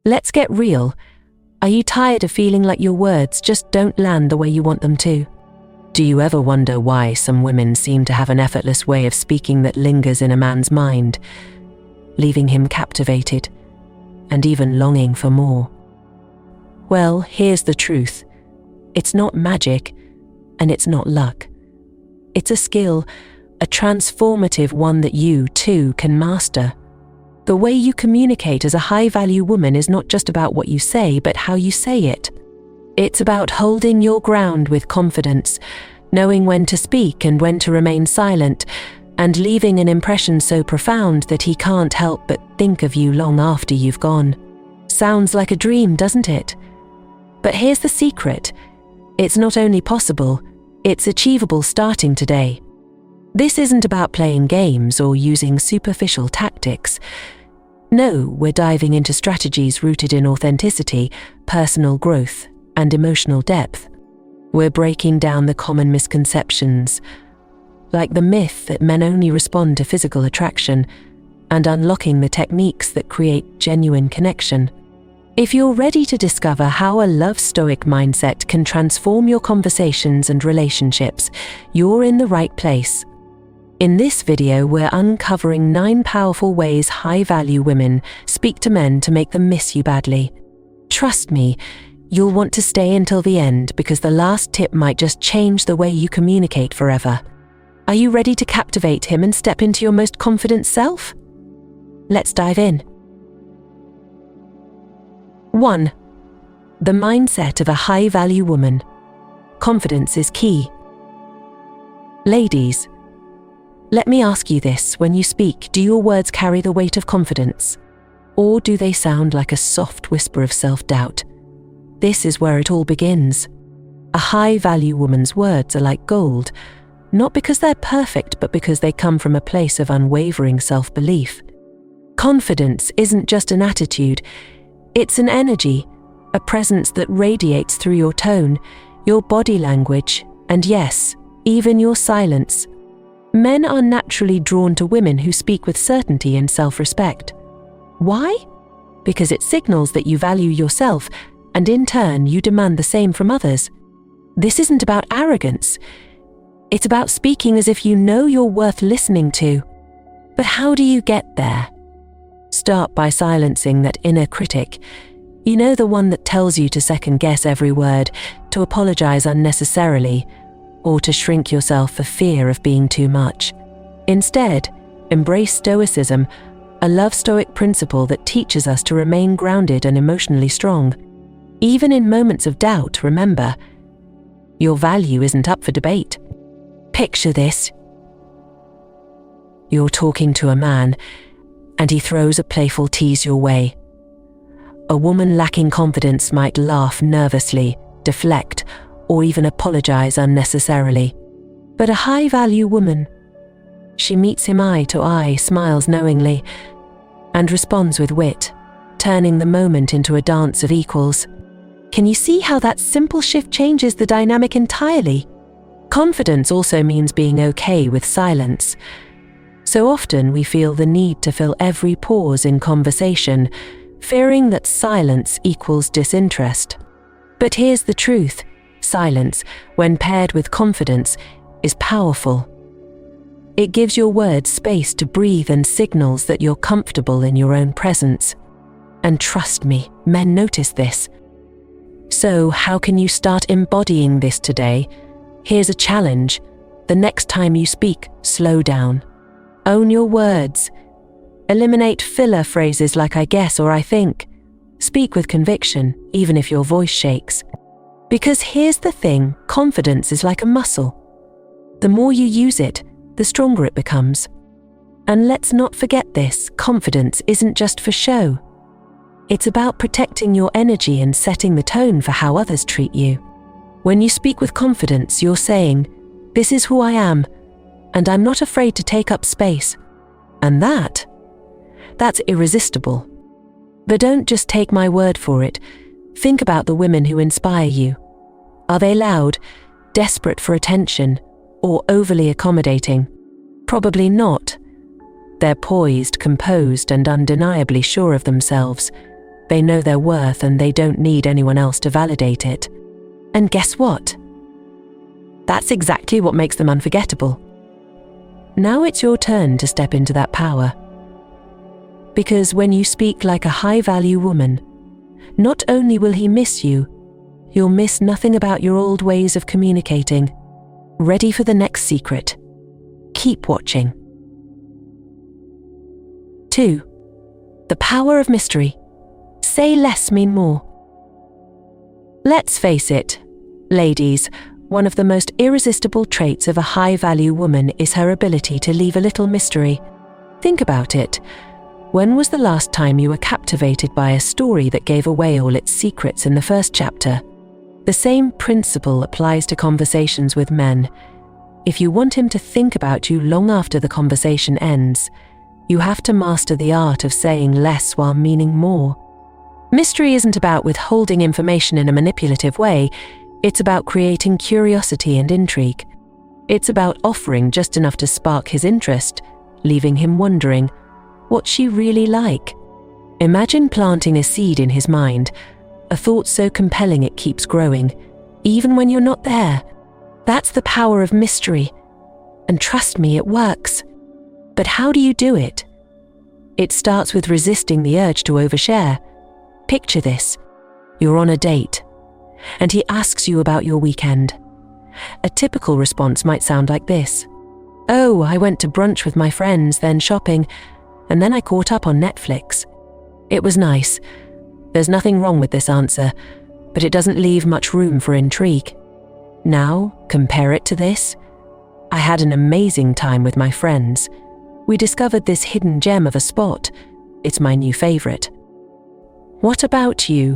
Let's get real. Are you tired of feeling like your words just don't land the way you want them to? Do you ever wonder why some women seem to have an effortless way of speaking that lingers in a man's mind, leaving him captivated and even longing for more? Well, here's the truth. It's not magic, and it's not luck. It's a skill, a transformative one that you, too, can master. The way you communicate as a high-value woman is not just about what you say, but how you say it. It's about holding your ground with confidence, knowing when to speak and when to remain silent, and leaving an impression so profound that he can't help but think of you long after you've gone. Sounds like a dream, doesn't it? But here's the secret. It's not only possible, it's achievable starting today. This isn't about playing games or using superficial tactics. No, we're diving into strategies rooted in authenticity, personal growth, and emotional depth. We're breaking down the common misconceptions, like the myth that men only respond to physical attraction, and unlocking the techniques that create genuine connection. If you're ready to discover how a love stoic mindset can transform your conversations and relationships, you're in the right place. In this video, we're uncovering 9 powerful ways high-value women speak to men to make them miss you badly. Trust me, you'll want to stay until the end because the last tip might just change the way you communicate forever. Are you ready to captivate him and step into your most confident self? Let's dive in. 1. The mindset of a high-value woman. Confidence is key. Ladies, let me ask you this. When you speak, do your words carry the weight of confidence? Or do they sound like a soft whisper of self-doubt? This is where it all begins. A high-value woman's words are like gold, not because they're perfect, but because they come from a place of unwavering self-belief. Confidence isn't just an attitude, it's an energy, a presence that radiates through your tone, your body language, and yes, even your silence. Men are naturally drawn to women who speak with certainty and self-respect. Why? Because it signals that you value yourself, and in turn, you demand the same from others. This isn't about arrogance. It's about speaking as if you know you're worth listening to. But how do you get there? Start by silencing that inner critic. You know, the one that tells you to second-guess every word, to apologize unnecessarily, or to shrink yourself for fear of being too much. Instead, embrace stoicism, a love stoic principle that teaches us to remain grounded and emotionally strong. Even in moments of doubt, remember, your value isn't up for debate. Picture this. You're talking to a man, and he throws a playful tease your way. A woman lacking confidence might laugh nervously, deflect, or even apologize unnecessarily. But a high-value woman, she meets him eye to eye, smiles knowingly, and responds with wit, turning the moment into a dance of equals. Can you see how that simple shift changes the dynamic entirely? Confidence also means being okay with silence. So often we feel the need to fill every pause in conversation, fearing that silence equals disinterest. But here's the truth. Silence, when paired with confidence, is powerful. It gives your words space to breathe and signals that you're comfortable in your own presence. And trust me, men notice this. So, how can you start embodying this today? Here's a challenge. The next time you speak, slow down. Own your words. Eliminate filler phrases like I guess or I think. Speak with conviction, even if your voice shakes. Because here's the thing, confidence is like a muscle. The more you use it, the stronger it becomes. And let's not forget this, confidence isn't just for show. It's about protecting your energy and setting the tone for how others treat you. When you speak with confidence, you're saying, "This is who I am, and I'm not afraid to take up space." And that's irresistible. But don't just take my word for it. Think about the women who inspire you. Are they loud, desperate for attention, or overly accommodating? Probably not. They're poised, composed, and undeniably sure of themselves. They know their worth and they don't need anyone else to validate it. And guess what? That's exactly what makes them unforgettable. Now it's your turn to step into that power. Because when you speak like a high-value woman, not only will he miss you, you'll miss nothing about your old ways of communicating. Ready for the next secret. Keep watching. 2. The power of mystery. Say less, mean more. Let's face it, ladies, one of the most irresistible traits of a high-value woman is her ability to leave a little mystery. Think about it. When was the last time you were captivated by a story that gave away all its secrets in the first chapter? The same principle applies to conversations with men. If you want him to think about you long after the conversation ends, you have to master the art of saying less while meaning more. Mystery isn't about withholding information in a manipulative way. It's about creating curiosity and intrigue. It's about offering just enough to spark his interest, leaving him wondering, what's she really like? Imagine planting a seed in his mind, a thought so compelling it keeps growing, even when you're not there. That's the power of mystery. And trust me, it works. But how do you do it? It starts with resisting the urge to overshare. Picture this. You're on a date, and he asks you about your weekend. A typical response might sound like this. Oh, I went to brunch with my friends, then shopping, and then I caught up on Netflix. It was nice. There's nothing wrong with this answer, but it doesn't leave much room for intrigue. Now, compare it to this. I had an amazing time with my friends. We discovered this hidden gem of a spot. It's my new favorite. What about you?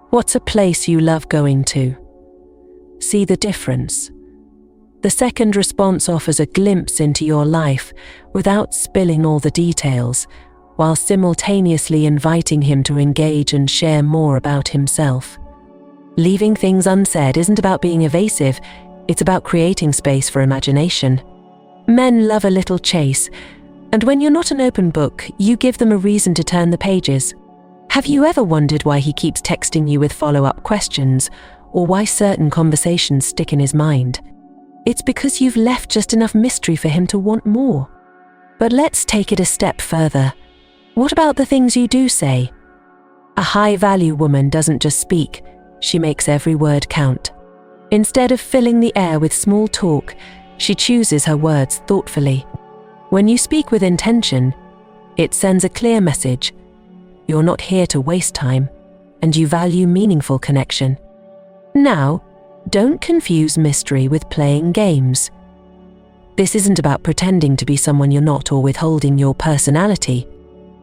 What's a place you love going to? See the difference? The second response offers a glimpse into your life without spilling all the details, while simultaneously inviting him to engage and share more about himself. Leaving things unsaid isn't about being evasive, it's about creating space for imagination. Men love a little chase, and when you're not an open book, you give them a reason to turn the pages. Have you ever wondered why he keeps texting you with follow-up questions, or why certain conversations stick in his mind? It's because you've left just enough mystery for him to want more. But let's take it a step further. What about the things you do say? A high-value woman doesn't just speak, she makes every word count. Instead of filling the air with small talk, she chooses her words thoughtfully. When you speak with intention, it sends a clear message. You're not here to waste time, and you value meaningful connection. Now, don't confuse mystery with playing games. This isn't about pretending to be someone you're not or withholding your personality.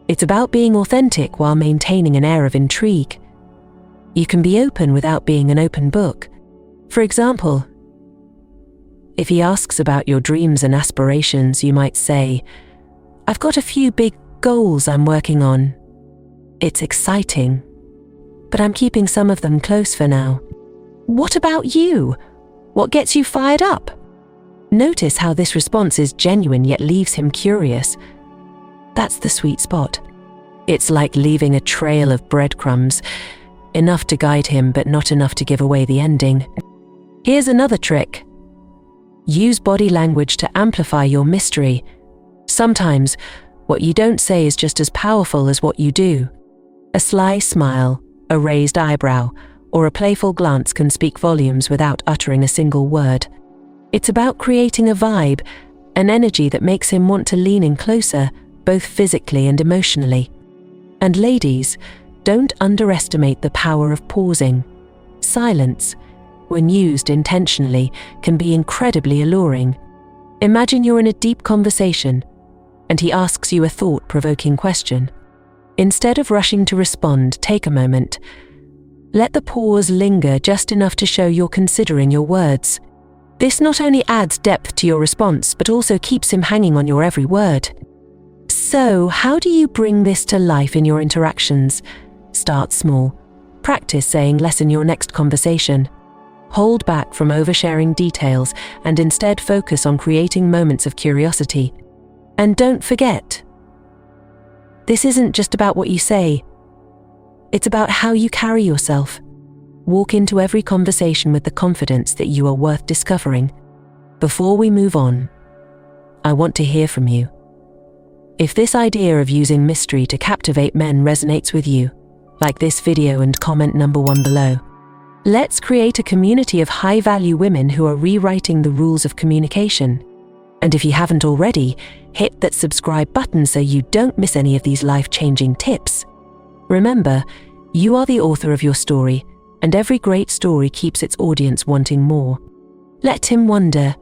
It's about being authentic while maintaining an air of intrigue. You can be open without being an open book. For example, if he asks about your dreams and aspirations, you might say, I've got a few big goals I'm working on. It's exciting, but I'm keeping some of them close for now. What about you? What gets you fired up? Notice how this response is genuine yet leaves him curious. That's the sweet spot. It's like leaving a trail of breadcrumbs, enough to guide him but not enough to give away the ending. Here's another trick. Use body language to amplify your mystery. Sometimes, what you don't say is just as powerful as what you do. A sly smile, a raised eyebrow, or a playful glance can speak volumes without uttering a single word. It's about creating a vibe, an energy that makes him want to lean in closer, both physically and emotionally. And ladies, don't underestimate the power of pausing. Silence, when used intentionally, can be incredibly alluring. Imagine you're in a deep conversation, and he asks you a thought-provoking question. Instead of rushing to respond, take a moment. Let the pause linger just enough to show you're considering your words. This not only adds depth to your response, but also keeps him hanging on your every word. So, how do you bring this to life in your interactions? Start small. Practice saying less in your next conversation. Hold back from oversharing details and instead focus on creating moments of curiosity. And don't forget, this isn't just about what you say. It's about how you carry yourself. Walk into every conversation with the confidence that you are worth discovering. Before we move on, I want to hear from you. If this idea of using mystery to captivate men resonates with you, like this video and comment number 1 below. Let's create a community of high-value women who are rewriting the rules of communication. And if you haven't already, hit that subscribe button so you don't miss any of these life-changing tips. Remember, you are the author of your story, and every great story keeps its audience wanting more. Let him wonder,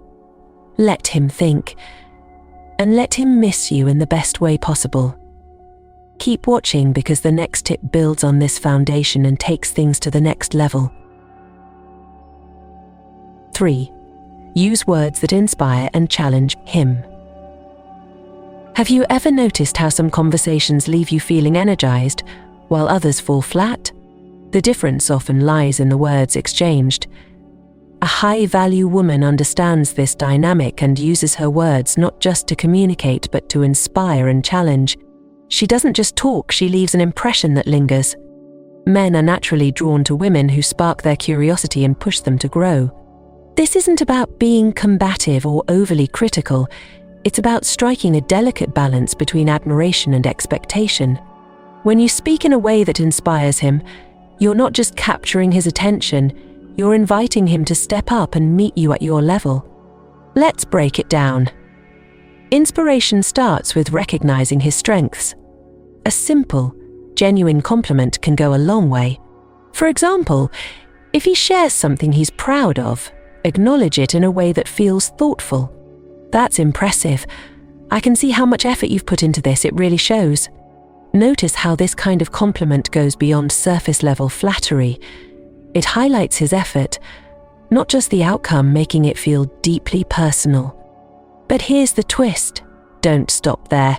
let him think, and let him miss you in the best way possible. Keep watching because the next tip builds on this foundation and takes things to the next level. 3. Use words that inspire and challenge him. Have you ever noticed how some conversations leave you feeling energized, while others fall flat? The difference often lies in the words exchanged. A high-value woman understands this dynamic and uses her words not just to communicate but to inspire and challenge. She doesn't just talk, she leaves an impression that lingers. Men are naturally drawn to women who spark their curiosity and push them to grow. This isn't about being combative or overly critical. It's about striking a delicate balance between admiration and expectation. When you speak in a way that inspires him, you're not just capturing his attention, you're inviting him to step up and meet you at your level. Let's break it down. Inspiration starts with recognizing his strengths. A simple, genuine compliment can go a long way. For example, if he shares something he's proud of, acknowledge it in a way that feels thoughtful. That's impressive. I can see how much effort you've put into this, it really shows. Notice how this kind of compliment goes beyond surface-level flattery. It highlights his effort, not just the outcome, making it feel deeply personal. But here's the twist. Don't stop there.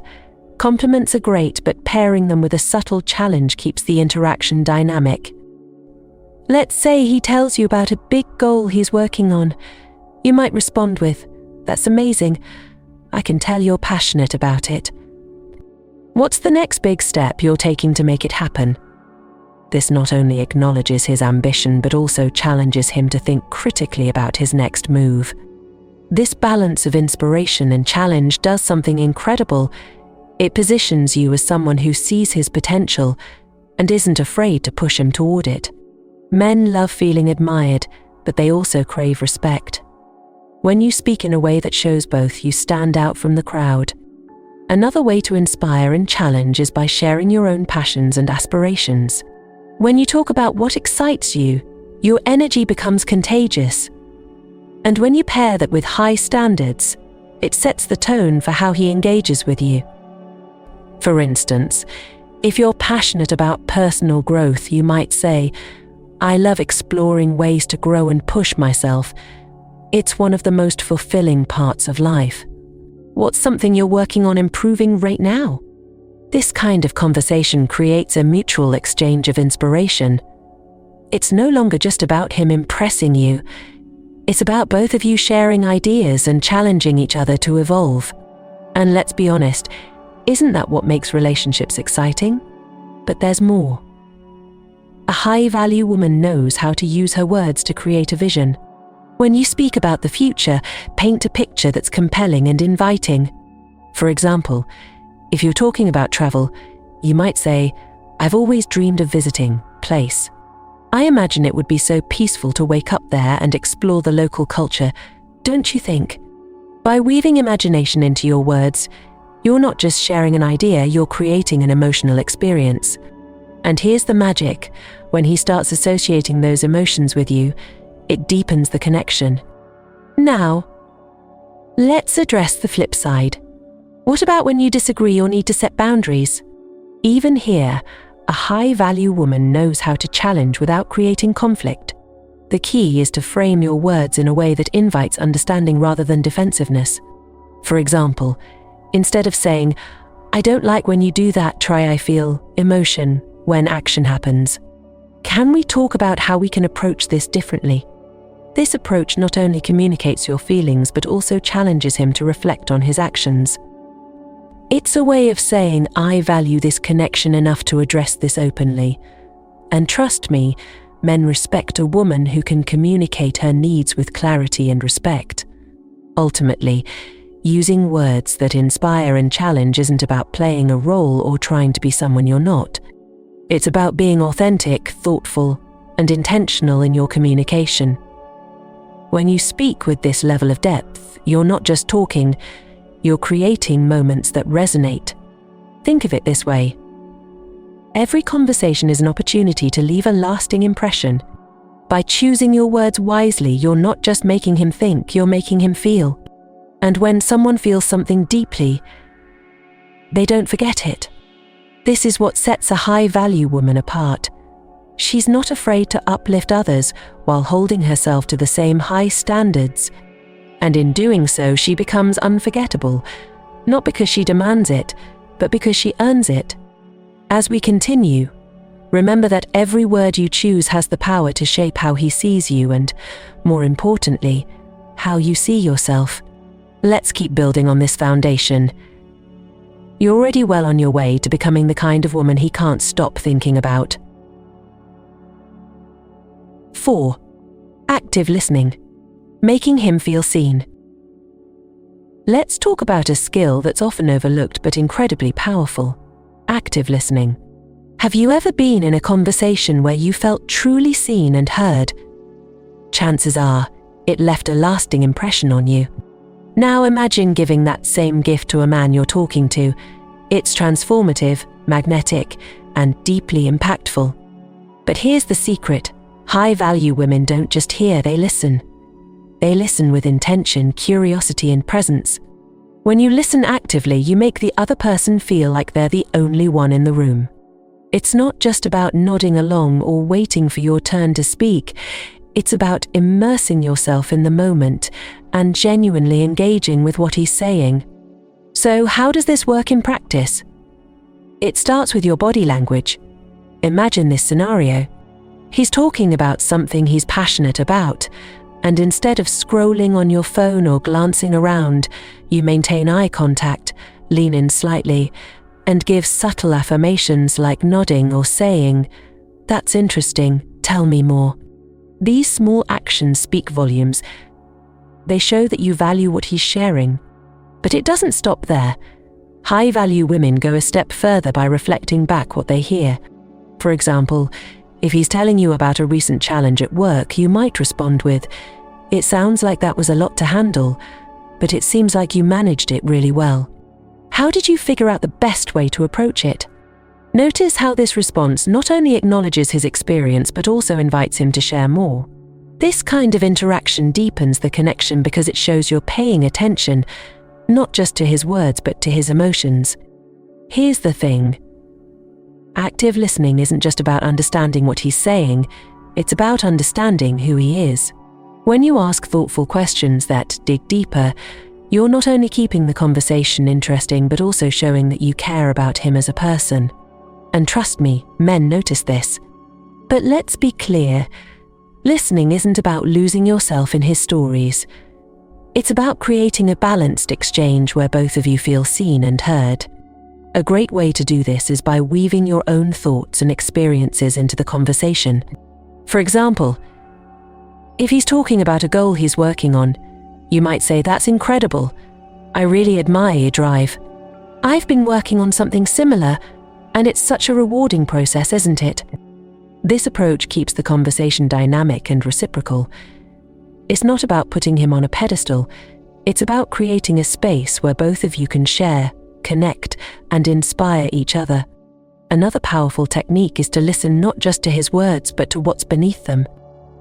Compliments are great, but pairing them with a subtle challenge keeps the interaction dynamic. Let's say he tells you about a big goal he's working on. You might respond with, "That's amazing. I can tell you're passionate about it." What's the next big step you're taking to make it happen? This not only acknowledges his ambition but also challenges him to think critically about his next move. This balance of inspiration and challenge does something incredible. It positions you as someone who sees his potential and isn't afraid to push him toward it. Men love feeling admired, but they also crave respect. When you speak in a way that shows both, you stand out from the crowd. Another way to inspire and challenge is by sharing your own passions and aspirations. When you talk about what excites you, your energy becomes contagious. And when you pair that with high standards, it sets the tone for how he engages with you. For instance, if you're passionate about personal growth, you might say, "I love exploring ways to grow and push myself. It's one of the most fulfilling parts of life. What's something you're working on improving right now?" This kind of conversation creates a mutual exchange of inspiration. It's no longer just about him impressing you. It's about both of you sharing ideas and challenging each other to evolve. And let's be honest, isn't that what makes relationships exciting? But there's more. A high-value woman knows how to use her words to create a vision. When you speak about the future, paint a picture that's compelling and inviting. For example, if you're talking about travel, you might say, "I've always dreamed of visiting place. I imagine it would be so peaceful to wake up there and explore the local culture, don't you think?" By weaving imagination into your words, you're not just sharing an idea, you're creating an emotional experience. And here's the magic. When he starts associating those emotions with you, it deepens the connection. Now, let's address the flip side. What about when you disagree or need to set boundaries? Even here, a high-value woman knows how to challenge without creating conflict. The key is to frame your words in a way that invites understanding rather than defensiveness. For example, instead of saying, "I don't like when you do that," try, "I feel emotion when action happens. Can we talk about how we can approach this differently?" This approach not only communicates your feelings but also challenges him to reflect on his actions. It's a way of saying, "I value this connection enough to address this openly." And trust me, men respect a woman who can communicate her needs with clarity and respect. Ultimately, using words that inspire and challenge isn't about playing a role or trying to be someone you're not. It's about being authentic, thoughtful, and intentional in your communication. When you speak with this level of depth, you're not just talking, you're creating moments that resonate. Think of it this way. Every conversation is an opportunity to leave a lasting impression. By choosing your words wisely, you're not just making him think, you're making him feel. And when someone feels something deeply, they don't forget it. This is what sets a high-value woman apart. She's not afraid to uplift others while holding herself to the same high standards. And in doing so, she becomes unforgettable, not because she demands it, but because she earns it. As we continue, remember that every word you choose has the power to shape how he sees you and, more importantly, how you see yourself. Let's keep building on this foundation. You're already well on your way to becoming the kind of woman he can't stop thinking about. 4. Active listening. Making him feel seen. Let's talk about a skill that's often overlooked but incredibly powerful. Active listening. Have you ever been in a conversation where you felt truly seen and heard? Chances are, it left a lasting impression on you. Now imagine giving that same gift to a man you're talking to. It's transformative, magnetic, and deeply impactful. But here's the secret. High-value women don't just hear, they listen. They listen with intention, curiosity, and presence. When you listen actively, you make the other person feel like they're the only one in the room. It's not just about nodding along or waiting for your turn to speak. It's about immersing yourself in the moment and genuinely engaging with what he's saying. So how does this work in practice? It starts with your body language. Imagine this scenario. He's talking about something he's passionate about, and instead of scrolling on your phone or glancing around, you maintain eye contact, lean in slightly, and give subtle affirmations like nodding or saying, "That's interesting, tell me more." These small actions speak volumes. They show that you value what he's sharing. But it doesn't stop there. High-value women go a step further by reflecting back what they hear. For example, if he's telling you about a recent challenge at work, you might respond with, "It sounds like that was a lot to handle, but it seems like you managed it really well. How did you figure out the best way to approach it?" Notice how this response not only acknowledges his experience but also invites him to share more. This kind of interaction deepens the connection because it shows you're paying attention, not just to his words but to his emotions. Here's the thing. Active listening isn't just about understanding what he's saying, it's about understanding who he is. When you ask thoughtful questions that dig deeper, you're not only keeping the conversation interesting but also showing that you care about him as a person. And trust me, men notice this. But let's be clear, listening isn't about losing yourself in his stories. It's about creating a balanced exchange where both of you feel seen and heard. A great way to do this is by weaving your own thoughts and experiences into the conversation. For example, if he's talking about a goal he's working on, you might say, "That's incredible. I really admire your drive. I've been working on something similar, and it's such a rewarding process, isn't it?" This approach keeps the conversation dynamic and reciprocal. It's not about putting him on a pedestal. It's about creating a space where both of you can share, connect, and inspire each other. Another powerful technique is to listen not just to his words but to what's beneath them.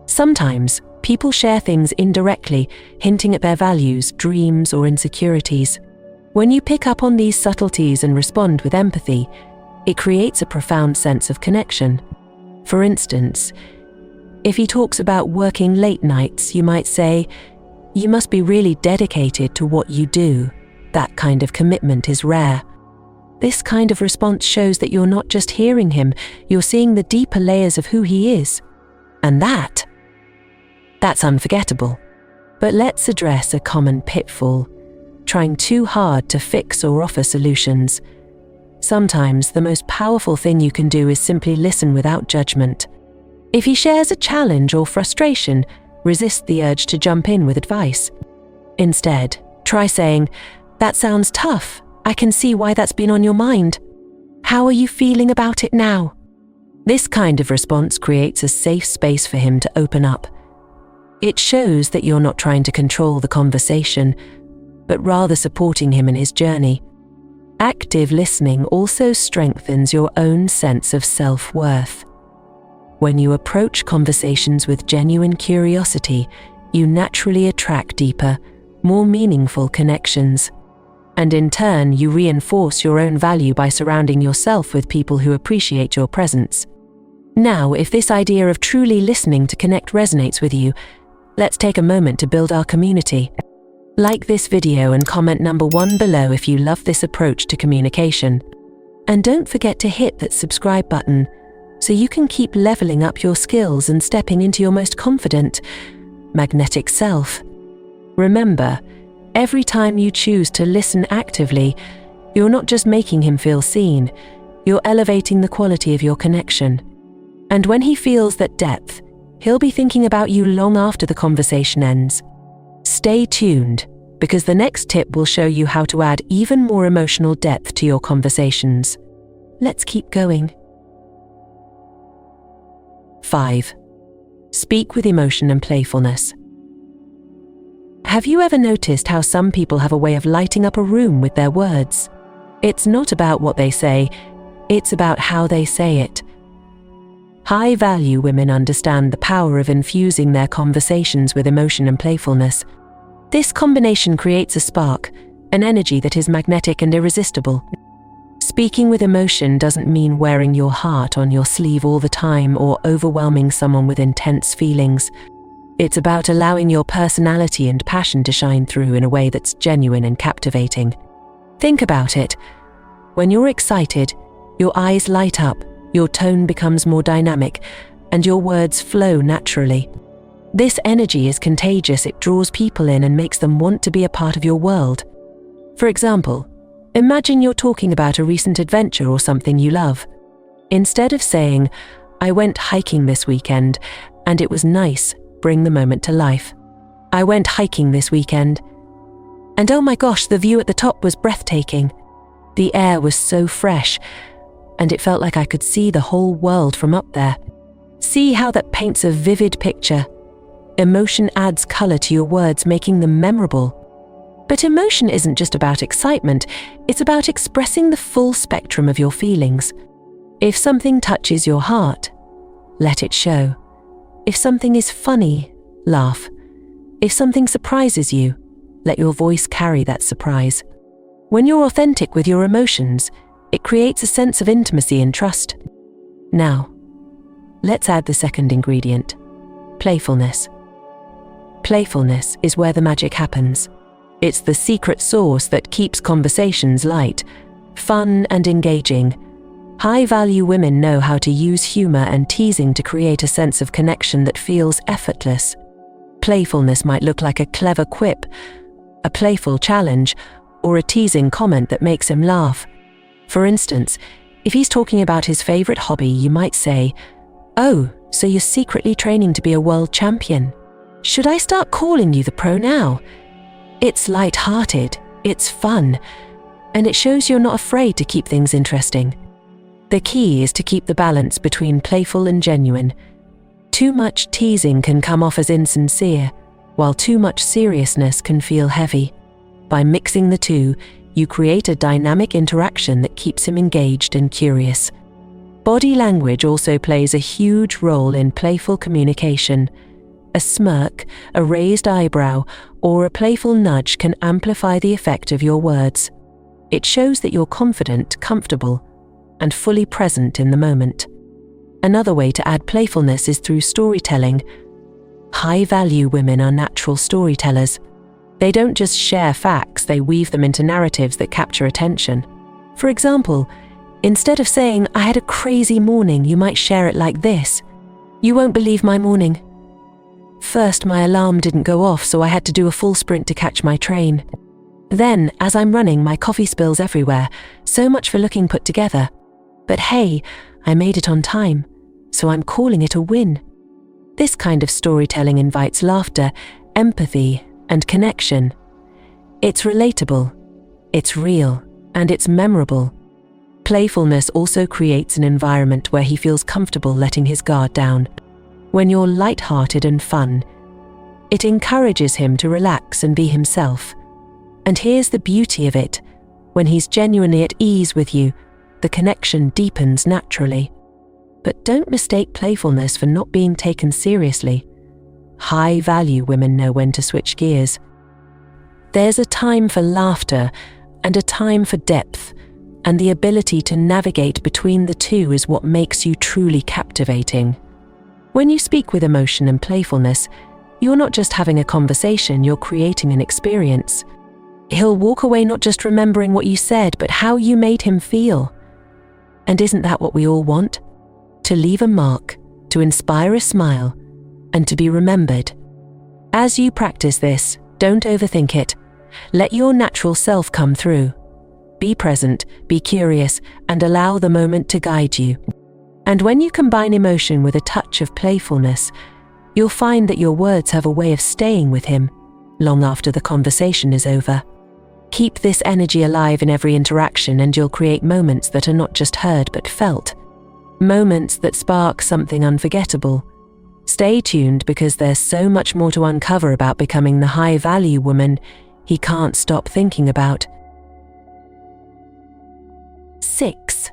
Sometimes, people share things indirectly, hinting at their values, dreams, or insecurities. When you pick up on these subtleties and respond with empathy, it creates a profound sense of connection. For instance, if he talks about working late nights, you might say, "You must be really dedicated to what you do. That kind of commitment is rare." This kind of response shows that you're not just hearing him, you're seeing the deeper layers of who he is. And that's unforgettable. But let's address a common pitfall, trying too hard to fix or offer solutions. Sometimes the most powerful thing you can do is simply listen without judgment. If he shares a challenge or frustration, resist the urge to jump in with advice. Instead, try saying, "That sounds tough. I can see why that's been on your mind. How are you feeling about it now?" This kind of response creates a safe space for him to open up. It shows that you're not trying to control the conversation, but rather supporting him in his journey. Active listening also strengthens your own sense of self-worth. When you approach conversations with genuine curiosity, you naturally attract deeper, more meaningful connections. And in turn, you reinforce your own value by surrounding yourself with people who appreciate your presence. Now, if this idea of truly listening to connect resonates with you, let's take a moment to build our community. Like this video and comment number 1 below if you love this approach to communication. And don't forget to hit that subscribe button so you can keep leveling up your skills and stepping into your most confident, magnetic self. Remember, every time you choose to listen actively, you're not just making him feel seen, you're elevating the quality of your connection. And when he feels that depth, he'll be thinking about you long after the conversation ends. Stay tuned, because the next tip will show you how to add even more emotional depth to your conversations. Let's keep going. 5. Speak with emotion and playfulness. Have you ever noticed how some people have a way of lighting up a room with their words? It's not about what they say, it's about how they say it. High-value women understand the power of infusing their conversations with emotion and playfulness. This combination creates a spark, an energy that is magnetic and irresistible. Speaking with emotion doesn't mean wearing your heart on your sleeve all the time or overwhelming someone with intense feelings. It's about allowing your personality and passion to shine through in a way that's genuine and captivating. Think about it. When you're excited, your eyes light up, your tone becomes more dynamic, and your words flow naturally. This energy is contagious. It draws people in and makes them want to be a part of your world. For example, imagine you're talking about a recent adventure or something you love. Instead of saying, "I went hiking this weekend, and it was nice," bring the moment to life. "I went hiking this weekend, and oh my gosh, the view at the top was breathtaking. The air was so fresh, and it felt like I could see the whole world from up there." See how that paints a vivid picture. Emotion adds color to your words, making them memorable. But emotion isn't just about excitement, it's about expressing the full spectrum of your feelings. If something touches your heart, let it show. If something is funny, laugh. If something surprises you, let your voice carry that surprise. When you're authentic with your emotions, it creates a sense of intimacy and trust. Now, let's add the second ingredient, playfulness. Playfulness is where the magic happens. It's the secret sauce that keeps conversations light, fun, and engaging. High-value women know how to use humor and teasing to create a sense of connection that feels effortless. Playfulness might look like a clever quip, a playful challenge, or a teasing comment that makes him laugh. For instance, if he's talking about his favorite hobby, you might say, "Oh, so you're secretly training to be a world champion? Should I start calling you the pro now?" It's light-hearted, it's fun, and it shows you're not afraid to keep things interesting. The key is to keep the balance between playful and genuine. Too much teasing can come off as insincere, while too much seriousness can feel heavy. By mixing the two, you create a dynamic interaction that keeps him engaged and curious. Body language also plays a huge role in playful communication. A smirk, a raised eyebrow, or a playful nudge can amplify the effect of your words. It shows that you're confident, comfortable, and fully present in the moment. Another way to add playfulness is through storytelling. High-value women are natural storytellers. They don't just share facts, they weave them into narratives that capture attention. For example, instead of saying, "I had a crazy morning," you might share it like this. "You won't believe my morning. First, my alarm didn't go off, so I had to do a full sprint to catch my train. Then, as I'm running, my coffee spills everywhere. So much for looking put together. But hey, I made it on time, so I'm calling it a win. This kind of storytelling invites laughter, empathy, and connection. It's relatable, it's real, and it's memorable. Playfulness also creates an environment where he feels comfortable letting his guard down. When you're light-hearted and fun, it encourages him to relax and be himself. And here's the beauty of it. When he's genuinely at ease with you, the connection deepens naturally. But don't mistake playfulness for not being taken seriously. High-value women know when to switch gears. There's a time for laughter and a time for depth, and the ability to navigate between the two is what makes you truly captivating. When you speak with emotion and playfulness, you're not just having a conversation, you're creating an experience. He'll walk away not just remembering what you said, but how you made him feel. And isn't that what we all want? To leave a mark, to inspire a smile, and to be remembered. As you practice this, don't overthink it. Let your natural self come through. Be present, be curious, and allow the moment to guide you. And when you combine emotion with a touch of playfulness, you'll find that your words have a way of staying with him long after the conversation is over. Keep this energy alive in every interaction, and you'll create moments that are not just heard but felt. Moments that spark something unforgettable. Stay tuned, because there's so much more to uncover about becoming the high-value woman he can't stop thinking about. 6.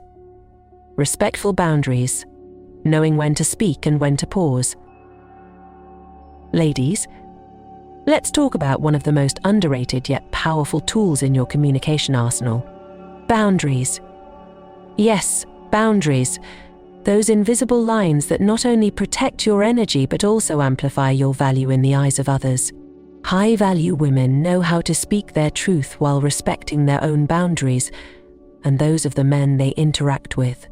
Respectful boundaries. Knowing when to speak and when to pause. Ladies, let's talk about one of the most underrated yet powerful tools in your communication arsenal. Boundaries. Yes, boundaries. Those invisible lines that not only protect your energy but also amplify your value in the eyes of others. High-value women know how to speak their truth while respecting their own boundaries and those of the men they interact with.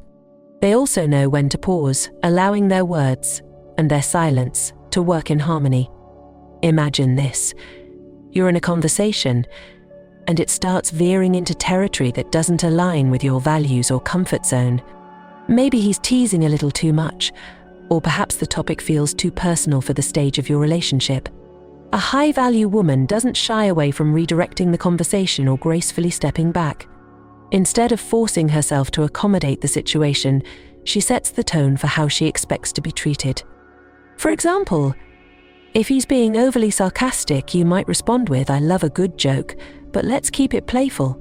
They also know when to pause, allowing their words and their silence to work in harmony. Imagine this. You're in a conversation, and it starts veering into territory that doesn't align with your values or comfort zone. Maybe he's teasing a little too much, or perhaps the topic feels too personal for the stage of your relationship. A high-value woman doesn't shy away from redirecting the conversation or gracefully stepping back. Instead of forcing herself to accommodate the situation, she sets the tone for how she expects to be treated. For example, if he's being overly sarcastic, you might respond with, "I love a good joke, but let's keep it playful."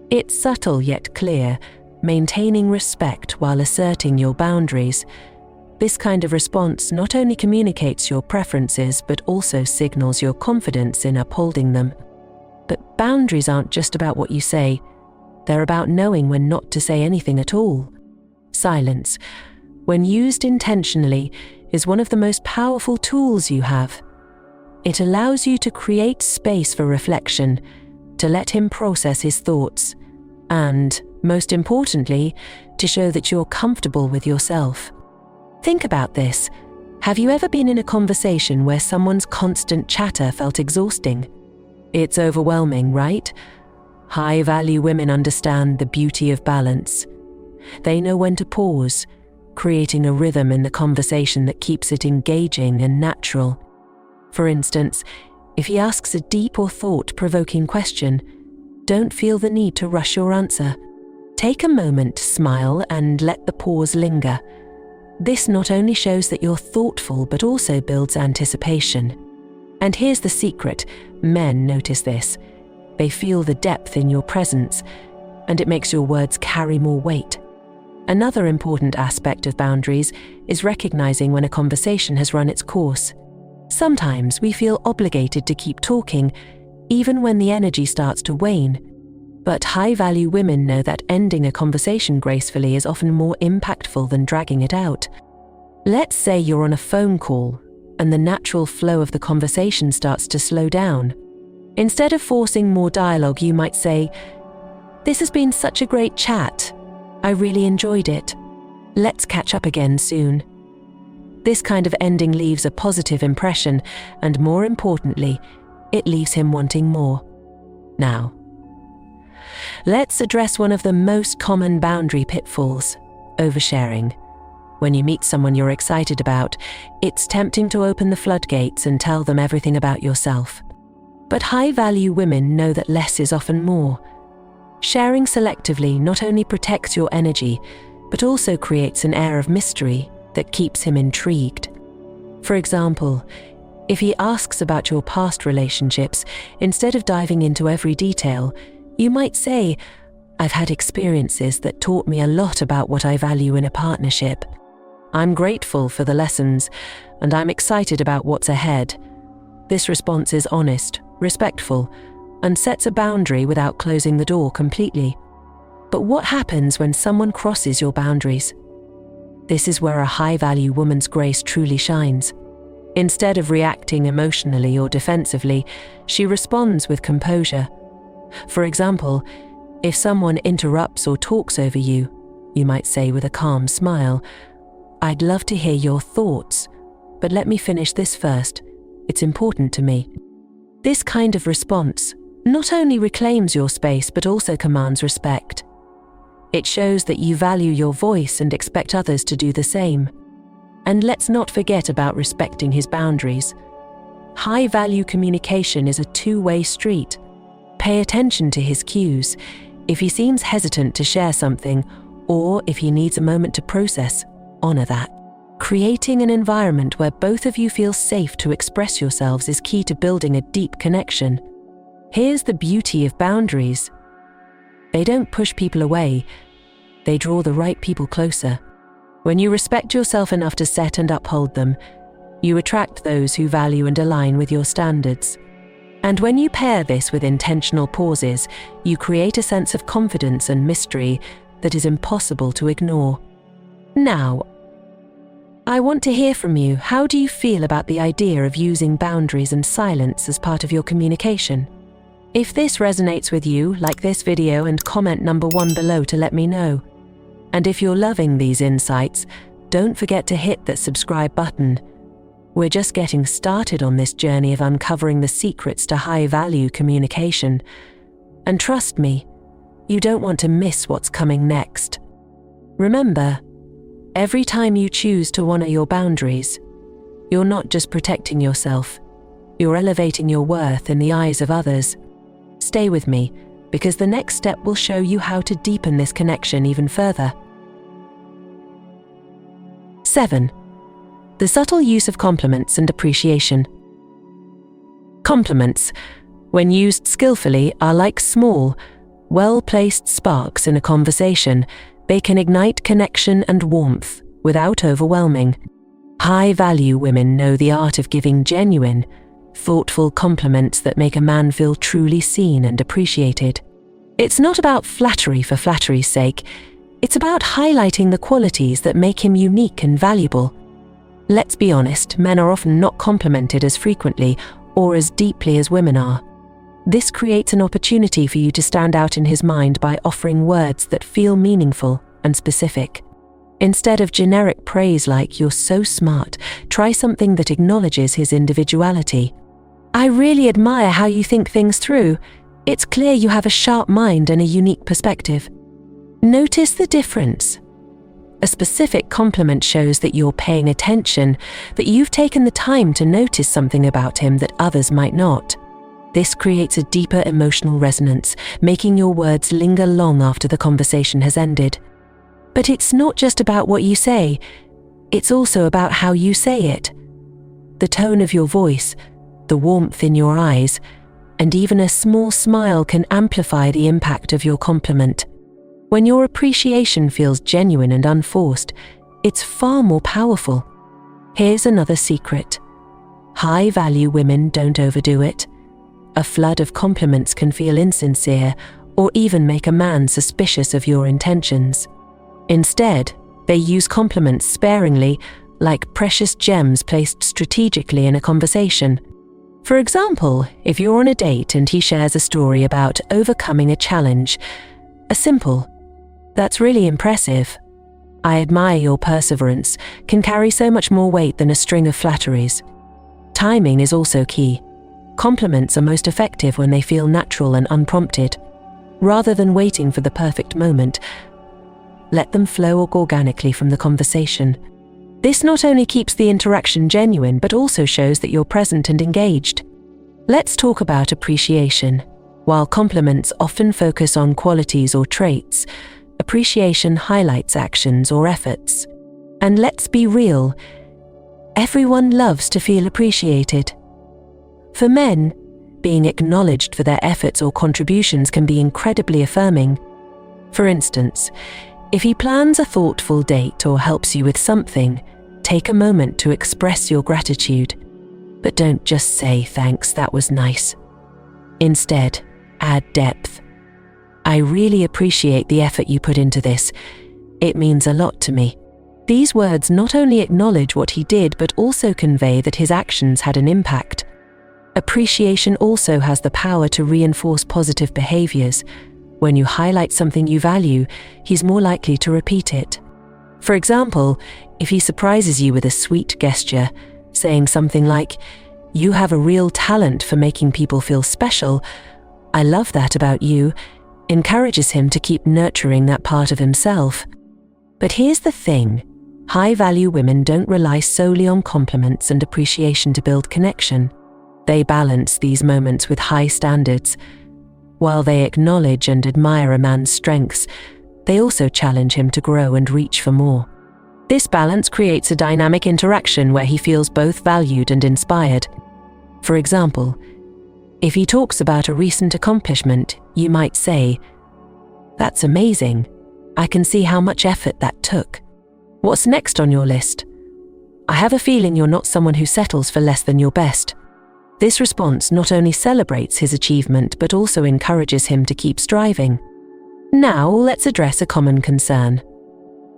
It's subtle yet clear, maintaining respect while asserting your boundaries. This kind of response not only communicates your preferences but also signals your confidence in upholding them. But boundaries aren't just about what you say. They're about knowing when not to say anything at all. Silence, when used intentionally, is one of the most powerful tools you have. It allows you to create space for reflection, to let him process his thoughts, and, most importantly, to show that you're comfortable with yourself. Think about this. Have you ever been in a conversation where someone's constant chatter felt exhausting? It's overwhelming, right? High-value women understand the beauty of balance. They know when to pause, creating a rhythm in the conversation that keeps it engaging and natural. For instance, if he asks a deep or thought-provoking question, don't feel the need to rush your answer. Take a moment to smile and let the pause linger. This not only shows that you're thoughtful but also builds anticipation. And here's the secret: men notice this. They feel the depth in your presence, and it makes your words carry more weight. Another important aspect of boundaries is recognizing when a conversation has run its course. Sometimes we feel obligated to keep talking, even when the energy starts to wane. But high-value women know that ending a conversation gracefully is often more impactful than dragging it out. Let's say you're on a phone call, and the natural flow of the conversation starts to slow down. Instead of forcing more dialogue, you might say, "This has been such a great chat. I really enjoyed it. Let's catch up again soon." This kind of ending leaves a positive impression, and more importantly, it leaves him wanting more. Now, Let's address one of the most common boundary pitfalls: oversharing. When you meet someone you're excited about, it's tempting to open the floodgates and tell them everything about yourself. But high-value women know that less is often more. Sharing selectively not only protects your energy, but also creates an air of mystery that keeps him intrigued. For example, if he asks about your past relationships, instead of diving into every detail, you might say, "I've had experiences that taught me a lot about what I value in a partnership. I'm grateful for the lessons, and I'm excited about what's ahead." This response is honest, respectful, and sets a boundary without closing the door completely. But what happens when someone crosses your boundaries? This is where a high-value woman's grace truly shines. Instead of reacting emotionally or defensively, she responds with composure. For example, if someone interrupts or talks over you, you might say with a calm smile, "I'd love to hear your thoughts, but let me finish this first. It's important to me." This kind of response not only reclaims your space but also commands respect. It shows that you value your voice and expect others to do the same. And let's not forget about respecting his boundaries. High-value communication is a two-way street. Pay attention to his cues. If he seems hesitant to share something, or if he needs a moment to process, honor that. Creating an environment where both of you feel safe to express yourselves is key to building a deep connection. Here's the beauty of boundaries. They don't push people away, they draw the right people closer. When you respect yourself enough to set and uphold them, you attract those who value and align with your standards. And when you pair this with intentional pauses, you create a sense of confidence and mystery that is impossible to ignore. Now, I want to hear from you. How do you feel about the idea of using boundaries and silence as part of your communication? If this resonates with you, like this video and comment number 1 below to let me know. And if you're loving these insights, don't forget to hit that subscribe button. We're just getting started on this journey of uncovering the secrets to high-value communication. And trust me, you don't want to miss what's coming next. Remember, every time you choose to honor your boundaries, you're not just protecting yourself, you're elevating your worth in the eyes of others. Stay with me, because the next step will show you how to deepen this connection even further. 7. The subtle use of compliments and appreciation. Compliments, when used skillfully, are like small, well-placed sparks in a conversation. They can ignite connection and warmth without overwhelming. High-value women know the art of giving genuine, thoughtful compliments that make a man feel truly seen and appreciated. It's not about flattery for flattery's sake. It's about highlighting the qualities that make him unique and valuable. Let's be honest, men are often not complimented as frequently or as deeply as women are. This creates an opportunity for you to stand out in his mind by offering words that feel meaningful and specific. Instead of generic praise like "you're so smart," try something that acknowledges his individuality. "I really admire how you think things through. It's clear you have a sharp mind and a unique perspective." Notice the difference. A specific compliment shows that you're paying attention, that you've taken the time to notice something about him that others might not. This creates a deeper emotional resonance, making your words linger long after the conversation has ended. But it's not just about what you say, it's also about how you say it. The tone of your voice, the warmth in your eyes, and even a small smile can amplify the impact of your compliment. When your appreciation feels genuine and unforced, it's far more powerful. Here's another secret. High-value women don't overdo it. A flood of compliments can feel insincere or even make a man suspicious of your intentions. Instead, they use compliments sparingly, like precious gems placed strategically in a conversation. For example, if you're on a date and he shares a story about overcoming a challenge, a simple, "That's really impressive. I admire your perseverance," can carry so much more weight than a string of flatteries. Timing is also key. Compliments are most effective when they feel natural and unprompted. Rather than waiting for the perfect moment, let them flow organically from the conversation. This not only keeps the interaction genuine, but also shows that you're present and engaged. Let's talk about appreciation. While compliments often focus on qualities or traits, appreciation highlights actions or efforts. And let's be real, everyone loves to feel appreciated. For men, being acknowledged for their efforts or contributions can be incredibly affirming. For instance, if he plans a thoughtful date or helps you with something, take a moment to express your gratitude. But don't just say, "Thanks, that was nice." Instead, add depth. "I really appreciate the effort you put into this. It means a lot to me." These words not only acknowledge what he did, but also convey that his actions had an impact. Appreciation also has the power to reinforce positive behaviors. When you highlight something you value, he's more likely to repeat it. For example, if he surprises you with a sweet gesture, saying something like, "You have a real talent for making people feel special. I love that about you," encourages him to keep nurturing that part of himself. But here's the thing. High-value women don't rely solely on compliments and appreciation to build connection. They balance these moments with high standards. While they acknowledge and admire a man's strengths, they also challenge him to grow and reach for more. This balance creates a dynamic interaction where he feels both valued and inspired. For example, if he talks about a recent accomplishment, you might say, "That's amazing. I can see how much effort that took. What's next on your list? I have a feeling you're not someone who settles for less than your best." This response not only celebrates his achievement, but also encourages him to keep striving. Now, let's address a common concern.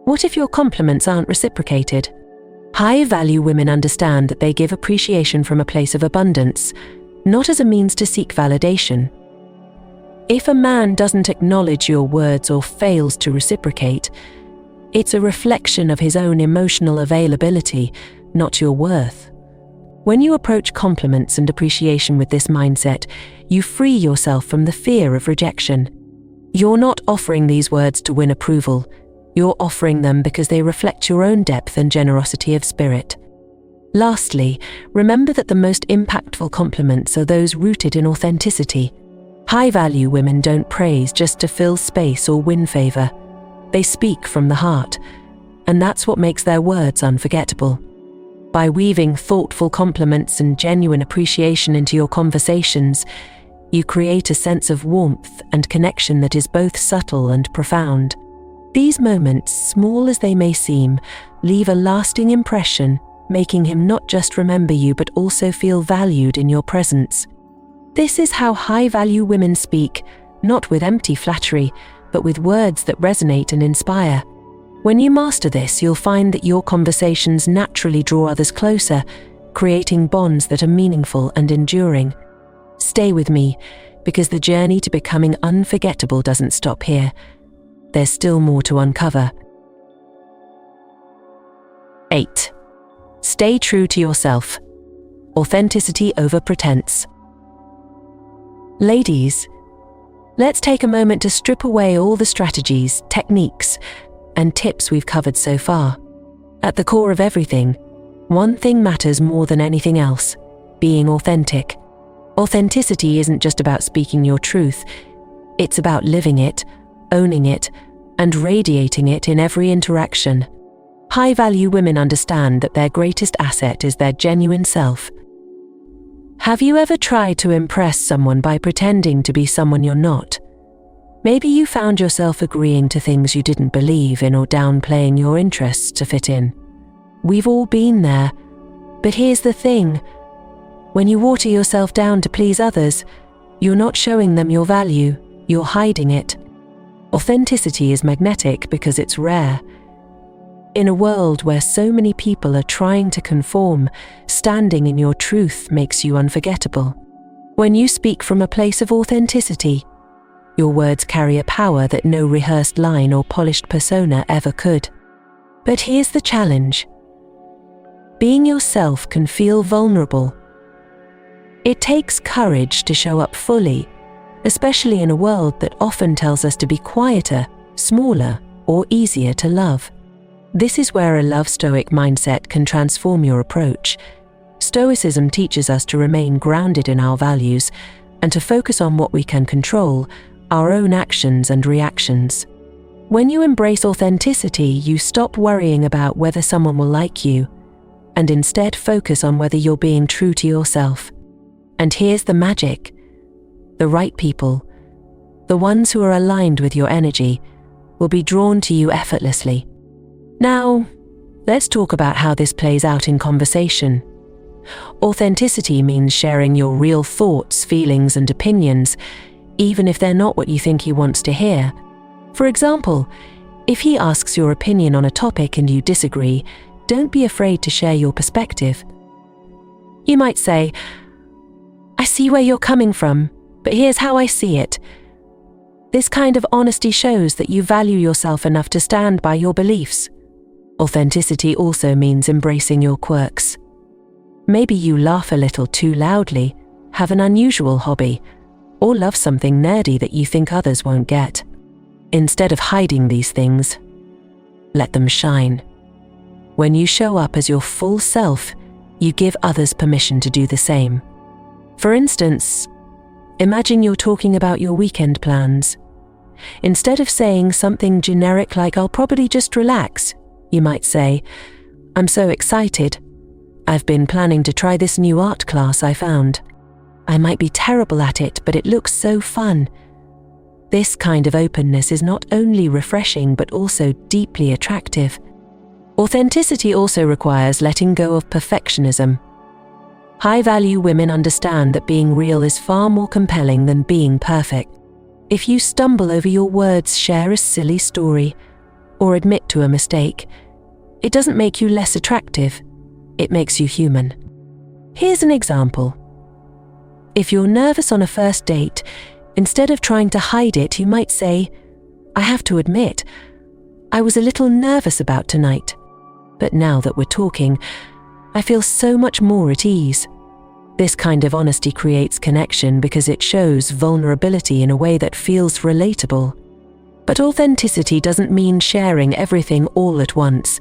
What if your compliments aren't reciprocated? High-value women understand that they give appreciation from a place of abundance, not as a means to seek validation. If a man doesn't acknowledge your words or fails to reciprocate, it's a reflection of his own emotional availability, not your worth. When you approach compliments and appreciation with this mindset, you free yourself from the fear of rejection. You're not offering these words to win approval. You're offering them because they reflect your own depth and generosity of spirit. Lastly, remember that the most impactful compliments are those rooted in authenticity. High-value women don't praise just to fill space or win favor. They speak from the heart, and that's what makes their words unforgettable. By weaving thoughtful compliments and genuine appreciation into your conversations, you create a sense of warmth and connection that is both subtle and profound. These moments, small as they may seem, leave a lasting impression, making him not just remember you but also feel valued in your presence. This is how high-value women speak, not with empty flattery, but with words that resonate and inspire. When you master this, you'll find that your conversations naturally draw others closer, creating bonds that are meaningful and enduring. Stay with me, because the journey to becoming unforgettable doesn't stop here. There's still more to uncover. 8. Stay true to yourself. Authenticity over pretense. Ladies, let's take a moment to strip away all the strategies, techniques, and tips we've covered so far. At the core of everything, one thing matters more than anything else: being authentic. Authenticity isn't just about speaking your truth, it's about living it, owning it, and radiating it in every interaction. High-value women understand that their greatest asset is their genuine self. Have you ever tried to impress someone by pretending to be someone you're not? Maybe you found yourself agreeing to things you didn't believe in or downplaying your interests to fit in. We've all been there, but here's the thing. When you water yourself down to please others, you're not showing them your value, you're hiding it. Authenticity is magnetic because it's rare. In a world where so many people are trying to conform, standing in your truth makes you unforgettable. When you speak from a place of authenticity, your words carry a power that no rehearsed line or polished persona ever could. But here's the challenge. Being yourself can feel vulnerable. It takes courage to show up fully, especially in a world that often tells us to be quieter, smaller, or easier to love. This is where a love Stoic mindset can transform your approach. Stoicism teaches us to remain grounded in our values and to focus on what we can control, our own actions and reactions. When you embrace authenticity, you stop worrying about whether someone will like you, and instead focus on whether you're being true to yourself. And here's the magic. The right people, the ones who are aligned with your energy, will be drawn to you effortlessly. Now, let's talk about how this plays out in conversation. Authenticity means sharing your real thoughts, feelings, and opinions, even if they're not what you think he wants to hear. For example, if he asks your opinion on a topic and you disagree, don't be afraid to share your perspective. You might say, "I see where you're coming from, but here's how I see it." This kind of honesty shows that you value yourself enough to stand by your beliefs. Authenticity also means embracing your quirks. Maybe you laugh a little too loudly, have an unusual hobby, or love something nerdy that you think others won't get. Instead of hiding these things, let them shine. When you show up as your full self, you give others permission to do the same. For instance, imagine you're talking about your weekend plans. Instead of saying something generic like, "I'll probably just relax," you might say, "I'm so excited. I've been planning to try this new art class I found. I might be terrible at it, but it looks so fun." This kind of openness is not only refreshing but also deeply attractive. Authenticity also requires letting go of perfectionism. High-value women understand that being real is far more compelling than being perfect. If you stumble over your words, share a silly story, or admit to a mistake, it doesn't make you less attractive. It makes you human. Here's an example. If you're nervous on a first date, instead of trying to hide it, you might say, "I have to admit, I was a little nervous about tonight, but now that we're talking, I feel so much more at ease." This kind of honesty creates connection because it shows vulnerability in a way that feels relatable. But authenticity doesn't mean sharing everything all at once.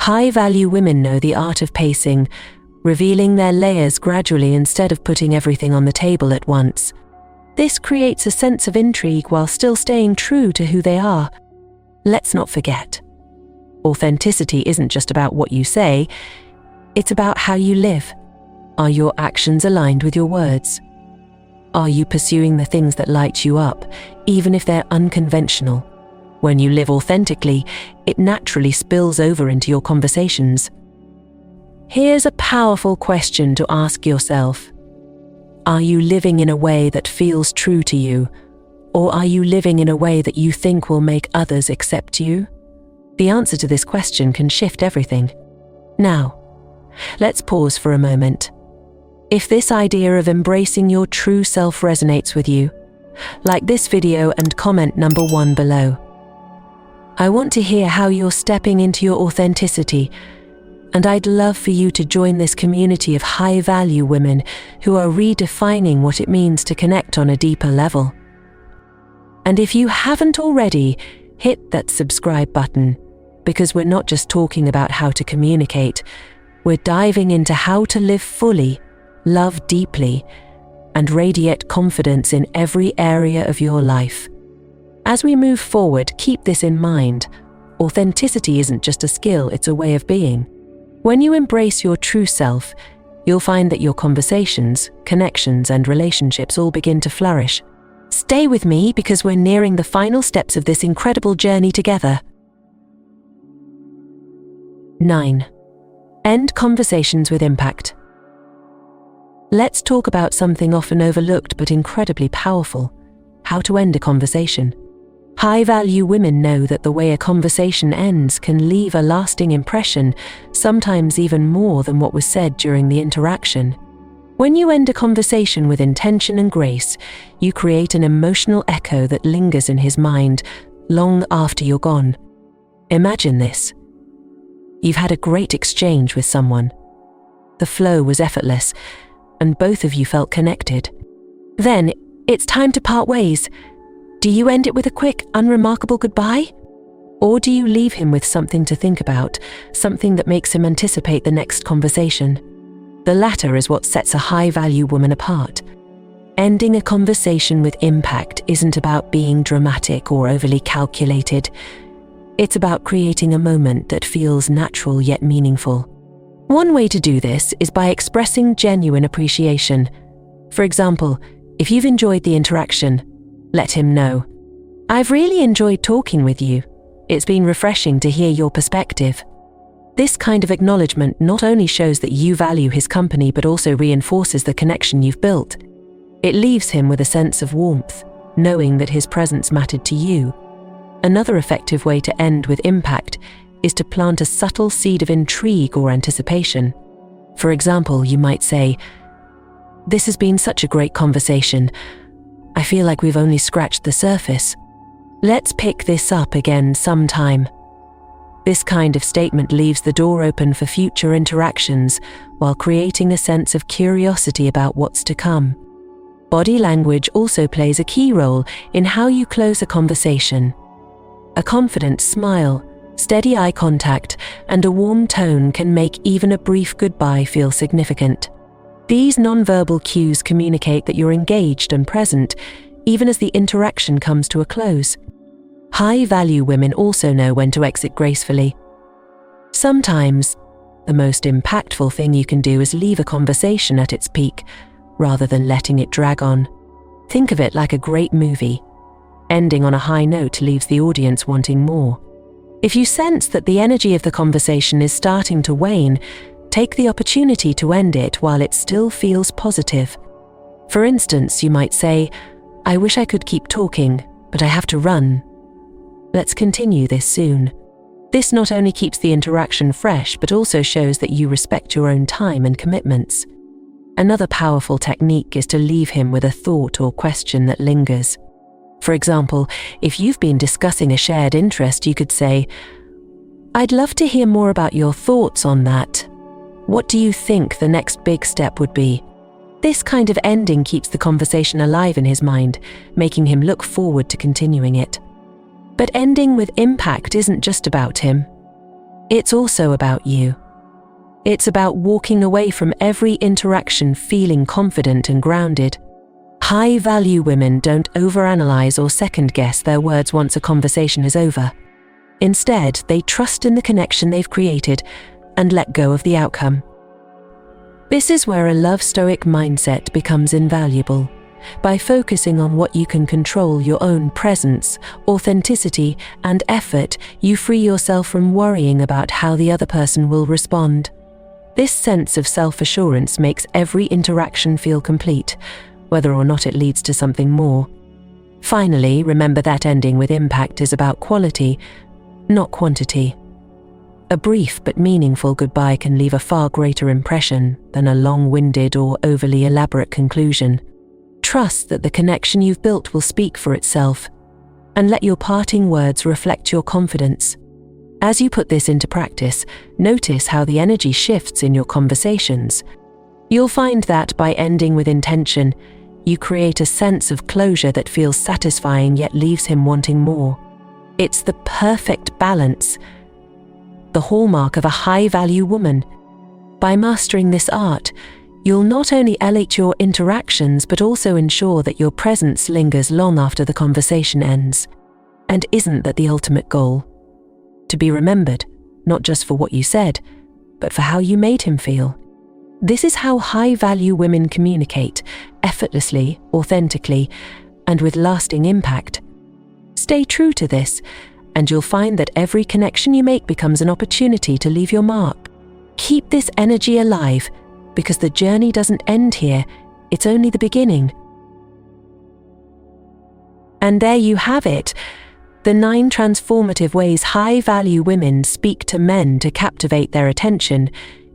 High-value women know the art of pacing, revealing their layers gradually instead of putting everything on the table at once. This creates a sense of intrigue while still staying true to who they are. Let's not forget, authenticity isn't just about what you say, it's about how you live. Are your actions aligned with your words? Are you pursuing the things that light you up, even if they're unconventional? When you live authentically, it naturally spills over into your conversations. Here's a powerful question to ask yourself. Are you living in a way that feels true to you, or are you living in a way that you think will make others accept you? The answer to this question can shift everything. Now, let's pause for a moment. If this idea of embracing your true self resonates with you, like this video and comment number 1 below. I want to hear how you're stepping into your authenticity, and I'd love for you to join this community of high-value women who are redefining what it means to connect on a deeper level. And if you haven't already, hit that subscribe button, because we're not just talking about how to communicate, we're diving into how to live fully, love deeply, and radiate confidence in every area of your life. As we move forward, keep this in mind. Authenticity isn't just a skill, it's a way of being. When you embrace your true self, you'll find that your conversations, connections, and relationships all begin to flourish. Stay with me because we're nearing the final steps of this incredible journey together. 9. End conversations with impact. Let's talk about something often overlooked but incredibly powerful: how to end a conversation. High-value women know that the way a conversation ends can leave a lasting impression, sometimes even more than what was said during the interaction. When you end a conversation with intention and grace, you create an emotional echo that lingers in his mind long after you're gone. Imagine this. You've had a great exchange with someone. The flow was effortless, and both of you felt connected. Then, it's time to part ways. Do you end it with a quick, unremarkable goodbye? Or do you leave him with something to think about, something that makes him anticipate the next conversation? The latter is what sets a high-value woman apart. Ending a conversation with impact isn't about being dramatic or overly calculated. It's about creating a moment that feels natural yet meaningful. One way to do this is by expressing genuine appreciation. For example, if you've enjoyed the interaction, let him know. I've really enjoyed talking with you. It's been refreshing to hear your perspective. This kind of acknowledgement not only shows that you value his company but also reinforces the connection you've built. It leaves him with a sense of warmth, knowing that his presence mattered to you. Another effective way to end with impact is to plant a subtle seed of intrigue or anticipation. For example, you might say, "This has been such a great conversation. I feel like we've only scratched the surface. Let's pick this up again sometime." This kind of statement leaves the door open for future interactions while creating a sense of curiosity about what's to come. Body language also plays a key role in how you close a conversation. A confident smile, steady eye contact, and a warm tone can make even a brief goodbye feel significant. These nonverbal cues communicate that you're engaged and present, even as the interaction comes to a close. High-value women also know when to exit gracefully. Sometimes, the most impactful thing you can do is leave a conversation at its peak, rather than letting it drag on. Think of it like a great movie. Ending on a high note leaves the audience wanting more. If you sense that the energy of the conversation is starting to wane, take the opportunity to end it while it still feels positive. For instance, you might say, "I wish I could keep talking, but I have to run. Let's continue this soon." This not only keeps the interaction fresh, but also shows that you respect your own time and commitments. Another powerful technique is to leave him with a thought or question that lingers. For example, if you've been discussing a shared interest, you could say, "I'd love to hear more about your thoughts on that. What do you think the next big step would be?" This kind of ending keeps the conversation alive in his mind, making him look forward to continuing it. But ending with impact isn't just about him. It's also about you. It's about walking away from every interaction feeling confident and grounded. High-value women don't overanalyze or second-guess their words once a conversation is over. Instead, they trust in the connection they've created and let go of the outcome. This is where a love stoic mindset becomes invaluable. By focusing on what you can control, your own presence, authenticity, and effort, you free yourself from worrying about how the other person will respond. This sense of self-assurance makes every interaction feel complete, whether or not it leads to something more. Finally, remember that ending with impact is about quality, not quantity. A brief but meaningful goodbye can leave a far greater impression than a long-winded or overly elaborate conclusion. Trust that the connection you've built will speak for itself, and let your parting words reflect your confidence. As you put this into practice, notice how the energy shifts in your conversations. You'll find that by ending with intention, you create a sense of closure that feels satisfying yet leaves him wanting more. It's the perfect balance, the hallmark of a high-value woman. By mastering this art, you'll not only elevate your interactions but also ensure that your presence lingers long after the conversation ends. And isn't that the ultimate goal? To be remembered, not just for what you said, but for how you made him feel. This is how high-value women communicate, effortlessly, authentically, and with lasting impact. Stay true to this, and you'll find that every connection you make becomes an opportunity to leave your mark. Keep this energy alive, because the journey doesn't end here, it's only the beginning. And there you have it, the 9 transformative ways high-value women speak to men to captivate their attention,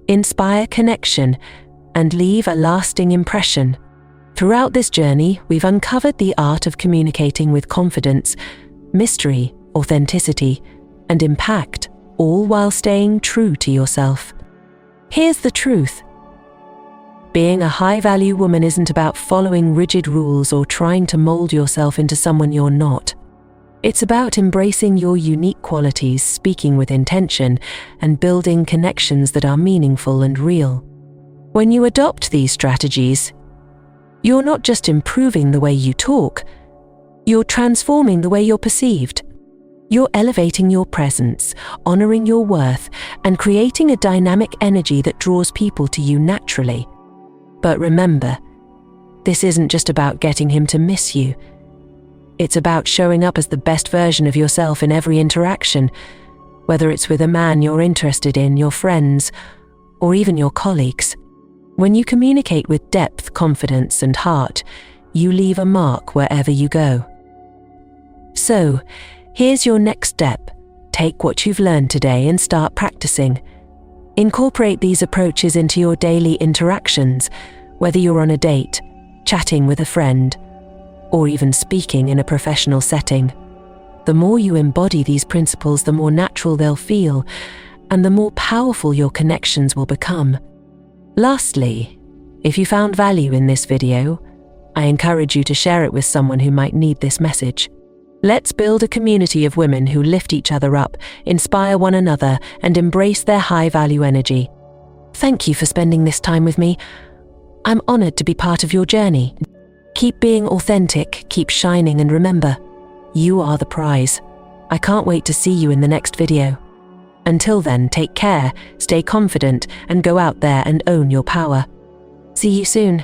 inspire connection, and leave a lasting impression. Throughout this journey, we've uncovered the art of communicating with confidence, mystery, authenticity, and impact, all while staying true to yourself. Here's the truth. Being a high-value woman isn't about following rigid rules or trying to mold yourself into someone you're not. It's about embracing your unique qualities, speaking with intention, and building connections that are meaningful and real. When you adopt these strategies, you're not just improving the way you talk, you're transforming the way you're perceived. You're elevating your presence, honoring your worth, and creating a dynamic energy that draws people to you naturally. But remember, this isn't just about getting him to miss you. It's about showing up as the best version of yourself in every interaction, whether it's with a man you're interested in, your friends, or even your colleagues. When you communicate with depth, confidence, and heart, you leave a mark wherever you go. So, here's your next step. Take what you've learned today and start practicing. Incorporate these approaches into your daily interactions, whether you're on a date, chatting with a friend, or even speaking in a professional setting. The more you embody these principles, the more natural they'll feel, and the more powerful your connections will become. Lastly, if you found value in this video, I encourage you to share it with someone who might need this message. Let's build a community of women who lift each other up, inspire one another, and embrace their high-value energy. Thank you for spending this time with me. I'm honored to be part of your journey. Keep being authentic, keep shining, and remember, you are the prize. I can't wait to see you in the next video. Until then, take care, stay confident, and go out there and own your power. See you soon.